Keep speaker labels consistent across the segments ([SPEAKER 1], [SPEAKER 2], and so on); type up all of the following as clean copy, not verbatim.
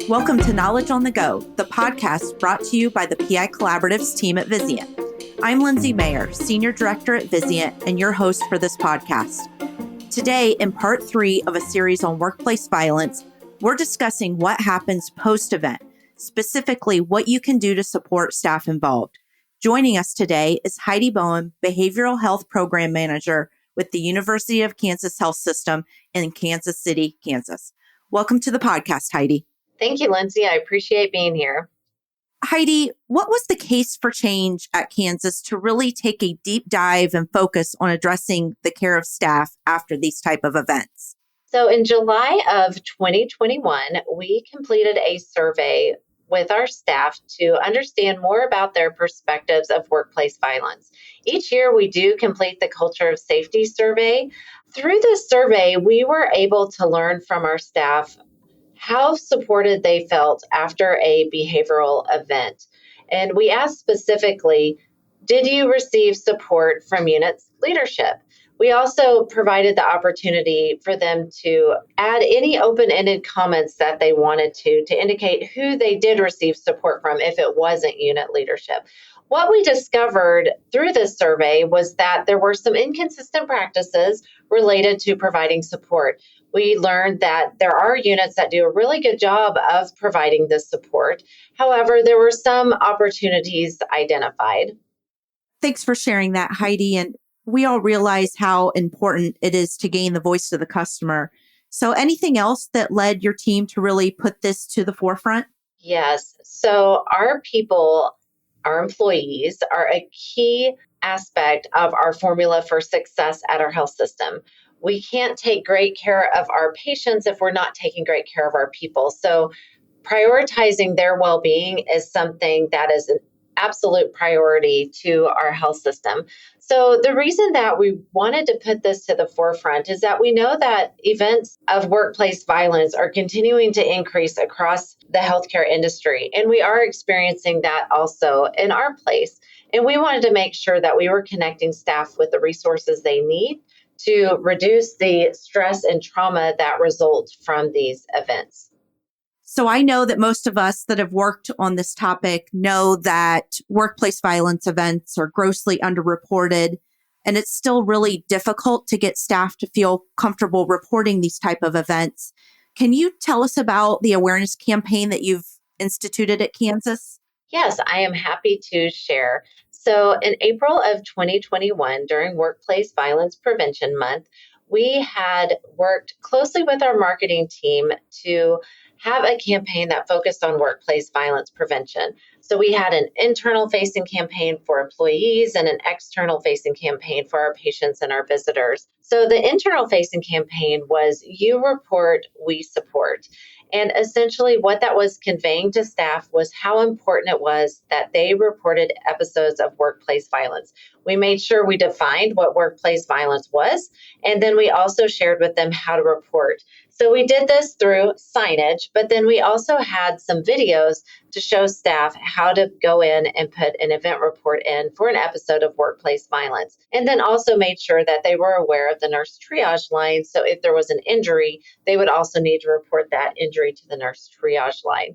[SPEAKER 1] Welcome to Knowledge on the Go, the podcast brought to you by the PI Collaboratives team at Vizient. I'm Lindsay Mayer, Senior Director at Vizient, and your host for this podcast. Today, in part 3 of a series on workplace violence, we're discussing what happens post-event, specifically what you can do to support staff involved. Joining us today is Heidi Boehm, Behavioral Health Program Manager with the University of Kansas Health System in Kansas City, Kansas. Welcome to the podcast, Heidi.
[SPEAKER 2] Thank you, Lindsay. I appreciate being here.
[SPEAKER 1] Heidi, what was the case for change at Kansas to really take a deep dive and focus on addressing the care of staff after these type of events?
[SPEAKER 2] So in July of 2021, we completed a survey with our staff to understand more about their perspectives of workplace violence. Each year, we do complete the Culture of Safety survey. Through this survey, we were able to learn from our staff how supported they felt after a behavioral event. And we asked specifically, did you receive support from unit's leadership? We also provided the opportunity for them to add any open-ended comments that they wanted to indicate who they did receive support from if it wasn't unit leadership. What we discovered through this survey was that there were some inconsistent practices related to providing support. We learned that there are units that do a really good job of providing this support. However, there were some opportunities identified.
[SPEAKER 1] Thanks for sharing that, Heidi. And we all realize how important it is to gain the voice of the customer. So anything else that led your team to really put this to the forefront?
[SPEAKER 2] Yes. So our people, our employees, are a key aspect of our formula for success at our health system. We can't take great care of our patients if we're not taking great care of our people. So prioritizing their well-being is something that is an absolute priority to our health system. So the reason that we wanted to put this to the forefront is that we know that events of workplace violence are continuing to increase across the healthcare industry, and we are experiencing that also in our place. And we wanted to make sure that we were connecting staff with the resources they need to reduce the stress and trauma that result from these events.
[SPEAKER 1] So I know that most of us that have worked on this topic know that workplace violence events are grossly underreported, and it's still really difficult to get staff to feel comfortable reporting these type of events. Can you tell us about the awareness campaign that you've instituted at Kansas?
[SPEAKER 2] Yes, I am happy to share. So in April of 2021, during Workplace Violence Prevention Month, we had worked closely with our marketing team to have a campaign that focused on workplace violence prevention. So we had an internal facing campaign for employees and an external facing campaign for our patients and our visitors. So the internal facing campaign was "You report, we support." And essentially what that was conveying to staff was how important it was that they reported episodes of workplace violence. We made sure we defined what workplace violence was, and then we also shared with them how to report. So we did this through signage, but then we also had some videos to show staff how to go in and put an event report in for an episode of workplace violence. And then also made sure that they were aware of the nurse triage line. So if there was an injury, they would also need to report that injury to the nurse triage line.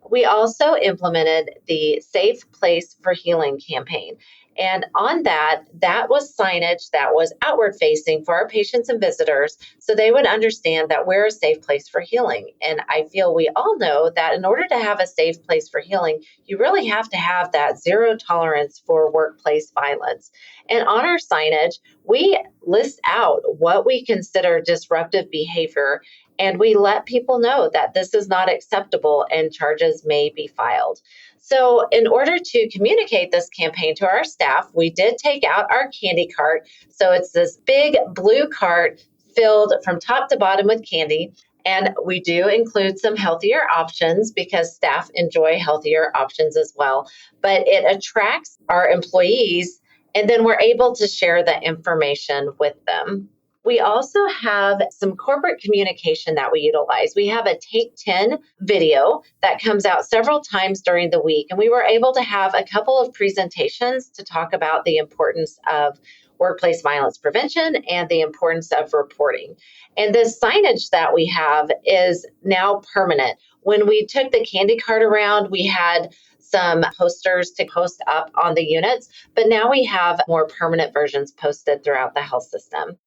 [SPEAKER 2] We also implemented the Safe Place for Healing campaign. And on that was signage that was outward facing for our patients and visitors, so they would understand that we're a safe place for healing. And I feel we all know that in order to have a safe place for healing, you really have to have that zero tolerance for workplace violence. And on our signage, we list out what we consider disruptive behavior, and we let people know that this is not acceptable and charges may be filed. So in order to communicate this campaign to our staff, we did take out our candy cart. So it's this big blue cart filled from top to bottom with candy. And we do include some healthier options because staff enjoy healthier options as well. But it attracts our employees, and then we're able to share the information with them. We also have some corporate communication that we utilize. We have a Take 10 video that comes out several times during the week, and we were able to have a couple of presentations to talk about the importance of workplace violence prevention and the importance of reporting. And this signage that we have is now permanent. when we took the candy cart around, we had some posters to post up on the units, but now we have more permanent versions posted throughout the health system.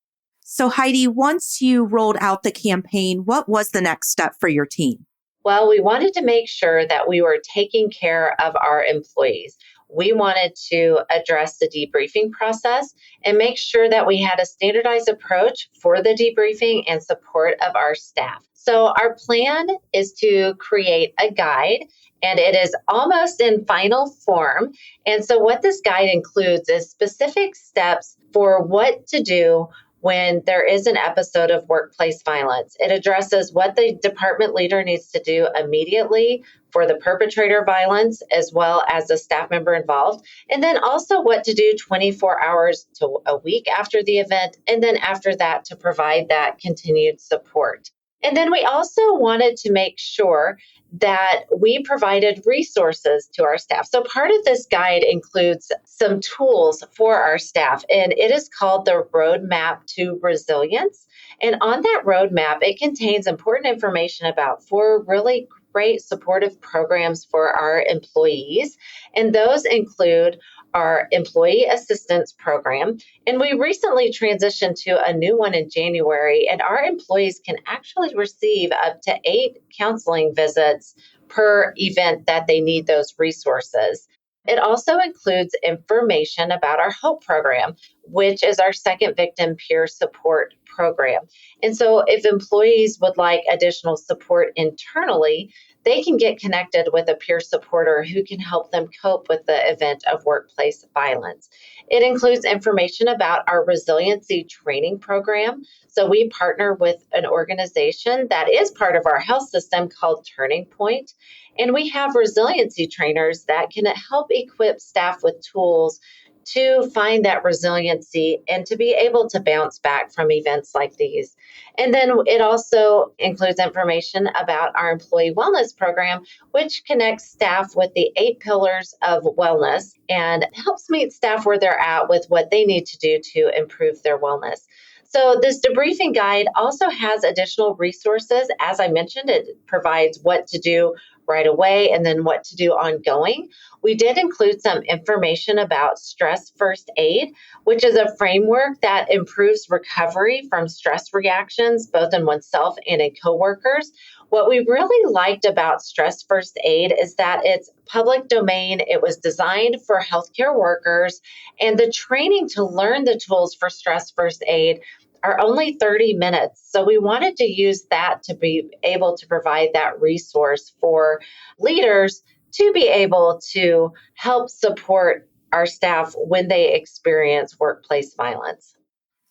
[SPEAKER 1] So Heidi, once you rolled out the campaign, what was the next step for your team?
[SPEAKER 2] Well, we wanted to make sure that we were taking care of our employees. We wanted to address the debriefing process and make sure that we had a standardized approach for the debriefing and support of our staff. So our plan is to create a guide, and it is almost in final form. And so what this guide includes is specific steps for what to do when there is an episode of workplace violence. It addresses what the department leader needs to do immediately for the perpetrator of violence, as well as the staff member involved, and then also what to do 24 hours to a week after the event, and then after that to provide that continued support. And then we also wanted to make sure that we provided resources to our staff. So part of this guide includes some tools for our staff, and it is called the Roadmap to Resilience. And on that roadmap, it contains important information about 4 really great supportive programs for our employees. And those include our employee assistance program. And we recently transitioned to a new one in January, and our employees can actually receive up to 8 counseling visits per event that they need those resources. It also includes information about our HOPE program, which is our second victim peer support program. And so if employees would like additional support internally, they can get connected with a peer supporter who can help them cope with the event of workplace violence. It includes information about our resiliency training program. So we partner with an organization that is part of our health system called Turning Point. And we have resiliency trainers that can help equip staff with tools to find that resiliency and to be able to bounce back from events like these. And then it also includes information about our employee wellness program, which connects staff with the 8 pillars of wellness and helps meet staff where they're at with what they need to do to improve their wellness. So this debriefing guide also has additional resources. As I mentioned, it provides what to do right away and then what to do ongoing. We did include some information about stress first aid, which is a framework that improves recovery from stress reactions, both in oneself and in coworkers. What we really liked about stress first aid is that it's public domain. It was designed for healthcare workers, and the training to learn the tools for stress first aid are only 30 minutes. So we wanted to use that to be able to provide that resource for leaders to be able to help support our staff when they experience workplace violence.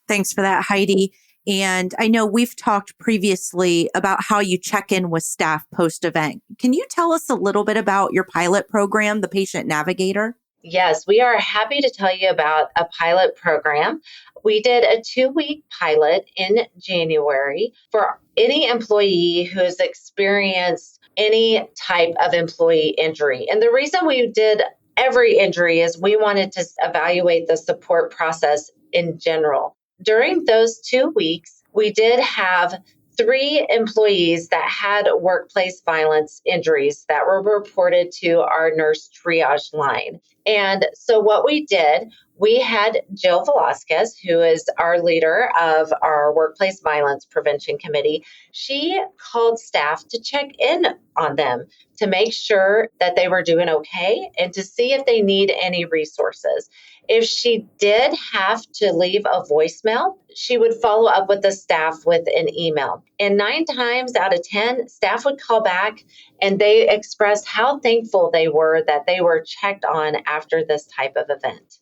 [SPEAKER 1] Thanks for that, Heidi. And I know we've talked previously about how you check in with staff post-event. Can you tell us a little bit about your pilot program, the Patient Navigator?
[SPEAKER 2] Yes, we are happy to tell you about a pilot program. We did a 2-week pilot in January for any employee who has experienced any type of employee injury. And the reason we did every injury is we wanted to evaluate the support process in general. During those 2 weeks, we did have 3 employees that had workplace violence injuries that were reported to our nurse triage line. And so what we did, we had Jill Velasquez, who is our leader of our Workplace Violence Prevention Committee. She called staff to check in on them to make sure that they were doing okay and to see if they need any resources. If she did have to leave a voicemail, she would follow up with the staff with an email. And 9 times out of 10, staff would call back and they expressed how thankful they were that they were checked on after this type of event.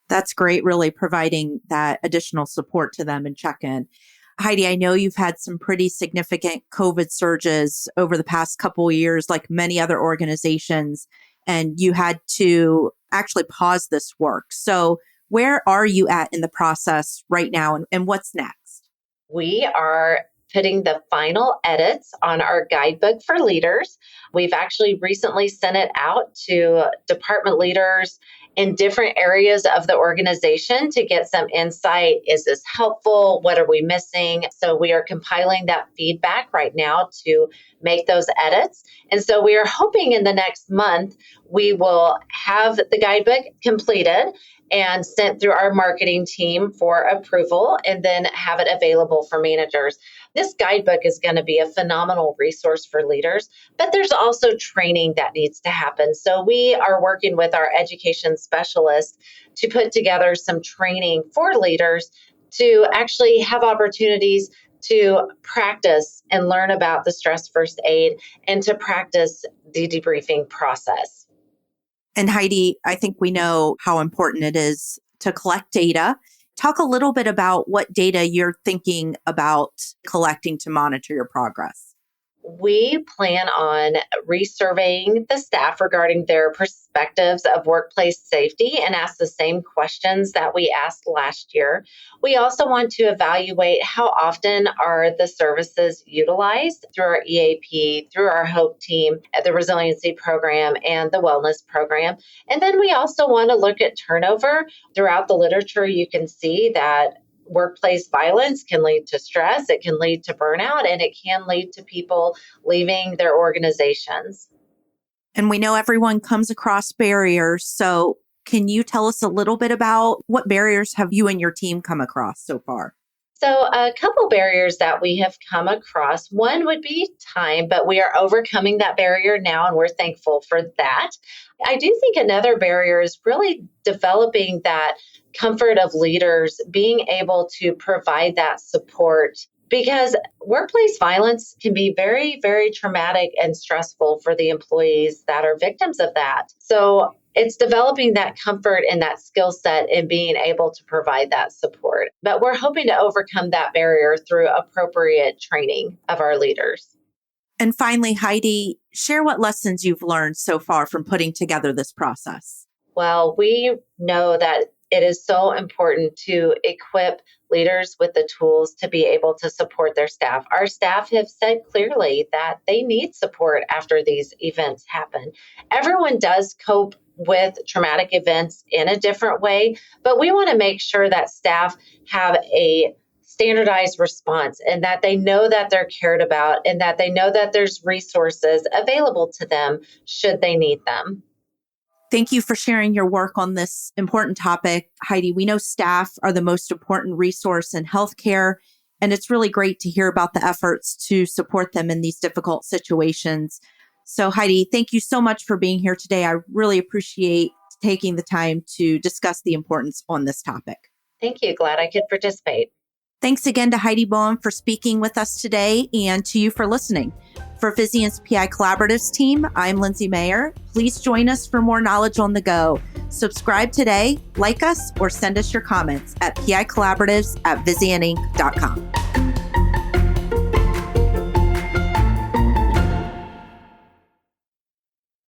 [SPEAKER 1] That's great, really providing that additional support to them and check-in. Heidi, I know you've had some pretty significant COVID surges over the past couple of years, like many other organizations, and you had to actually pause this work. So where are you at in the process right now, and what's next?
[SPEAKER 2] We are putting the final edits on our guidebook for leaders. We've actually recently sent it out to department leaders in different areas of the organization to get some insight. Is this helpful? What are we missing? So we are compiling that feedback right now to make those edits. And so we are hoping in the next month, we will have the guidebook completed and sent through our marketing team for approval, and then have it available for managers. This guidebook is going to be a phenomenal resource for leaders, but there's also training that needs to happen. So we are working with our education specialists to put together some training for leaders to actually have opportunities to practice and learn about the stress first aid and to practice the debriefing process.
[SPEAKER 1] And Heidi, I think we know how important it is to collect data. Talk a little bit about what data you're thinking about collecting to monitor your progress.
[SPEAKER 2] We plan on resurveying the staff regarding their perspectives of workplace safety and ask the same questions that we asked last year. We also want to evaluate how often are the services utilized through our EAP, through our HOPE team, the resiliency program, and the wellness program. And then we also want to look at turnover. Throughout the literature, you can see that workplace violence can lead to stress, it can lead to burnout, and it can lead to people leaving their organizations.
[SPEAKER 1] And we know everyone comes across barriers. So can you tell us a little bit about what barriers have you and your team come across so far?
[SPEAKER 2] So a couple barriers that we have come across, one would be time, but we are overcoming that barrier now, and we're thankful for that. I do think another barrier is really developing that comfort of leaders being able to provide that support, because workplace violence can be very, very traumatic and stressful for the employees that are victims of that. So it's developing that comfort and that skill set and being able to provide that support. But we're hoping to overcome that barrier through appropriate training of our leaders.
[SPEAKER 1] And finally, Heidi, share what lessons you've learned so far from putting together this process.
[SPEAKER 2] Well, we know that it is so important to equip leaders with the tools to be able to support their staff. Our staff have said clearly that they need support after these events happen. Everyone does cope with traumatic events in a different way, but we want to make sure that staff have a standardized response and that they know that they're cared about and that they know that there's resources available to them should they need them.
[SPEAKER 1] Thank you for sharing your work on this important topic, Heidi. We know staff are the most important resource in healthcare, and it's really great to hear about the efforts to support them in these difficult situations. So Heidi, thank you so much for being here today. I really appreciate taking the time to discuss the importance on this topic.
[SPEAKER 2] Thank you. Glad I could participate.
[SPEAKER 1] Thanks again to Heidi Boehm for speaking with us today and to you for listening. For Vizient's PI Collaboratives team, I'm Lindsay Mayer. Please join us for more knowledge on the go. Subscribe today, like us, or send us your comments at picollaboratives@vizientinc.com.